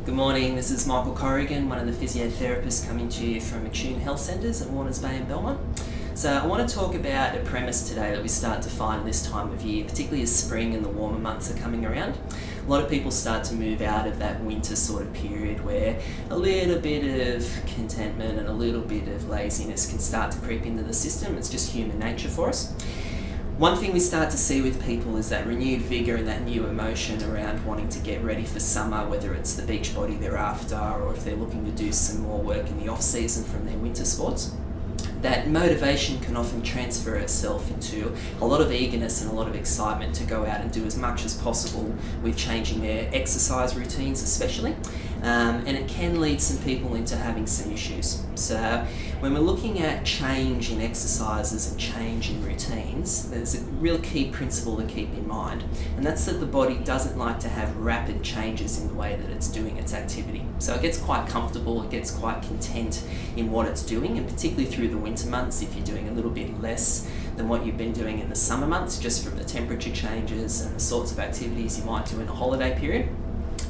Good morning, this is Michael Corrigan, one of the physiotherapists coming to you from ATUNE Health Centres at Warners Bay and Belmont. So I want to talk about a premise today that we start to find this time of year, particularly as spring and the warmer months are coming around. A lot of people start to move out of that winter sort of period where a little bit of contentment and a little bit of laziness can start to creep into the system. It's just human nature for us. One thing we start to see with people is that renewed vigour and that new emotion around wanting to get ready for summer, whether it's the beach body they're after or if they're looking to do some more work in the off season from their winter sports. That motivation can often transfer itself into a lot of eagerness and a lot of excitement to go out and do as much as possible with changing their exercise routines especially. And it can lead some people into having some issues. So when we're looking at change in exercises and change in routines, there's a real key principle to keep in mind, and that's that the body doesn't like to have rapid changes in the way that it's doing its activity. So it gets quite comfortable, it gets quite content in what it's doing, and particularly through the winter months, if you're doing a little bit less than what you've been doing in the summer months, just from the temperature changes and the sorts of activities you might do in a holiday period.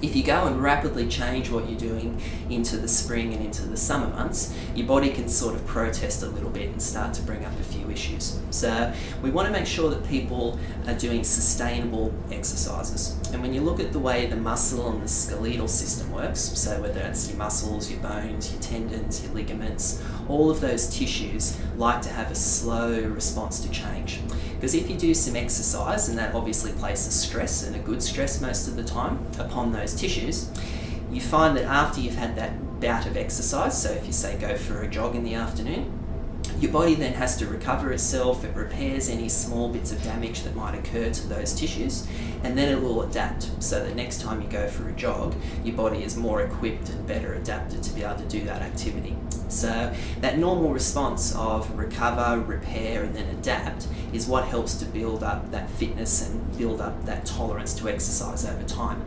If you go and rapidly change what you're doing into the spring and into the summer months, your body can sort of protest a little bit and start to bring up a few issues. So we want to make sure that people are doing sustainable exercises. And when you look at the way the muscle and the skeletal system works, so whether it's your muscles, your bones, your tendons, your ligaments, all of those tissues like to have a slow response to change. Because if you do some exercise, and that obviously places stress, and a good stress most of the time, upon those tissues, you find that after you've had that bout of exercise, so if you say go for a jog in the afternoon, your body then has to recover itself, it repairs any small bits of damage that might occur to those tissues, and then it will adapt. So that next time you go for a jog, your body is more equipped and better adapted to be able to do that activity. So that normal response of recover, repair, and then adapt is what helps to build up that fitness and build up that tolerance to exercise over time.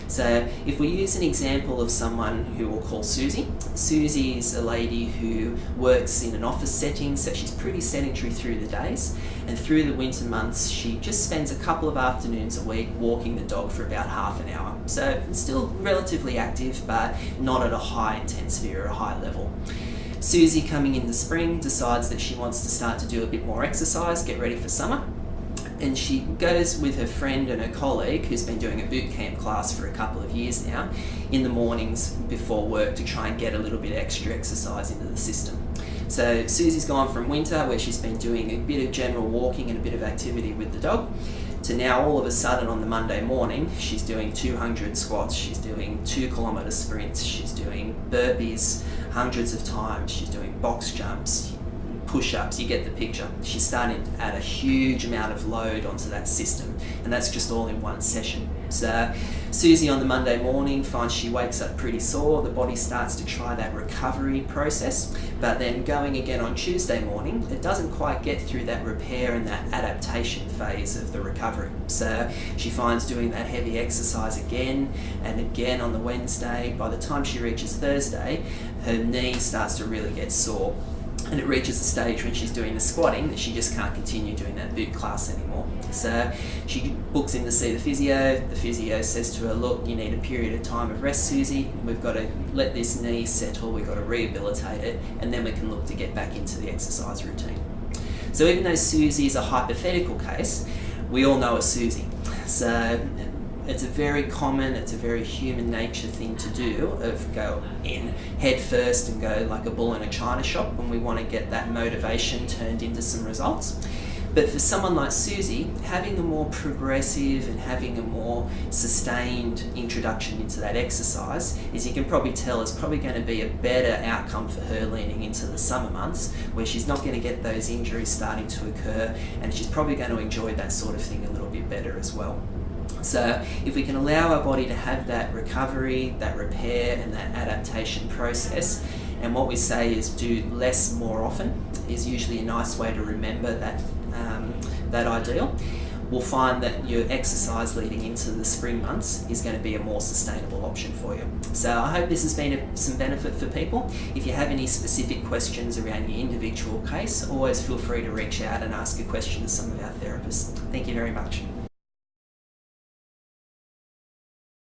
So if we use an example of someone who we'll call Suzy. Suzy is a lady who works in an office setting, so she's pretty sedentary through the days, and through the winter months she just spends a couple of afternoons a week walking the dog for about half an hour. So it's still relatively active, but not at a high intensity or a high level. Suzy, coming into spring, decides that she wants to start to do a bit more exercise, get ready for summer. And she goes with her friend and her colleague, who's been doing a boot camp class for a couple of years now, in the mornings before work to try and get a little bit extra exercise into the system. So Suzy's gone from winter, where she's been doing a bit of general walking and a bit of activity with the dog, to now all of a sudden on the Monday morning, she's doing 200 squats, she's doing 2 kilometre sprints, she's doing burpees hundreds of times, she's doing box jumps, push-ups, you get the picture. She's starting to add a huge amount of load onto that system, and that's just all in one session. So Suzy on the Monday morning finds she wakes up pretty sore, the body starts to try that recovery process, but then going again on Tuesday morning, it doesn't quite get through that repair and that adaptation phase of the recovery. So she finds doing that heavy exercise again and again on the Wednesday. By the time she reaches Thursday, her knee starts to really get sore. And it reaches a stage when she's doing the squatting that she just can't continue doing that boot class anymore. So she books in to see the physio. The physio says to her, look, you need a period of time of rest, Suzy. We've got to let this knee settle, we've got to rehabilitate it, and then we can look to get back into the exercise routine. So even though Suzy is a hypothetical case, we all know a Suzy. So it's a very common, it's a very human nature thing to do, of go in head first and go like a bull in a china shop when we want to get that motivation turned into some results. But for someone like Suzy, having a more progressive and having a more sustained introduction into that exercise, as you can probably tell, is probably going to be a better outcome for her leaning into the summer months, where she's not going to get those injuries starting to occur, and she's probably going to enjoy that sort of thing a little bit better as well. So if we can allow our body to have that recovery, that repair, and that adaptation process, and what we say is do less more often is usually a nice way to remember that ideal, we'll find that your exercise leading into the spring months is going to be a more sustainable option for you. So I hope this has been some benefit for people. If you have any specific questions around your individual case, always feel free to reach out and ask a question to some of our therapists. Thank you very much.